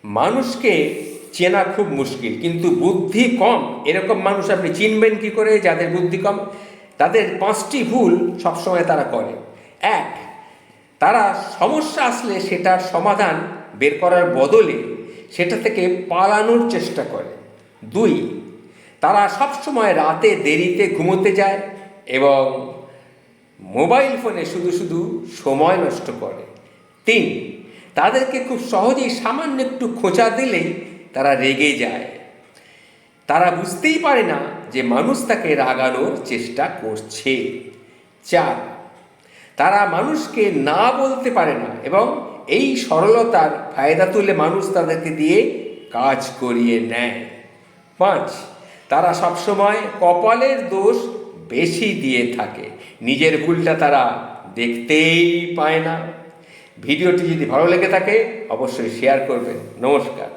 মানুষকে চেনা খুব মুশকিল, কিন্তু বুদ্ধি কম এরকম মানুষ আপনি চিনবেন কি করে? যাদের বুদ্ধি কম, তাদের 5টি ভুল সবসময় তারা করে। এক, তারা সমস্যা আসলে সেটার সমাধান বের করার বদলে সেটা থেকে পালানোর চেষ্টা করে। 2, তারা সবসময় রাতে দেরিতে ঘুমোতে যায় এবং মোবাইল ফোনে শুধু শুধু সময় নষ্ট করে। 3, তাদেরকে খুব সহজেই সামান্য একটু খোঁচা দিলেই তারা রেগে যায়। তারা বুঝতেই পারে না যে মানুষ তাকে রাগানোর চেষ্টা করছে। 4, তারা মানুষকে না বলতে পারে না এবং এই সরলতার ফায়দা তুলে মানুষ তাদেরকে দিয়ে কাজ করিয়ে নেয়। 5, তারা সবসময় কপালের দোষ বেশি দিয়ে থাকে, নিজের ভুলটা তারা দেখতেই পায় না। ভিডিওটি যদি ভালো লেগে থাকে অবশ্যই শেয়ার করবেন। নমস্কার।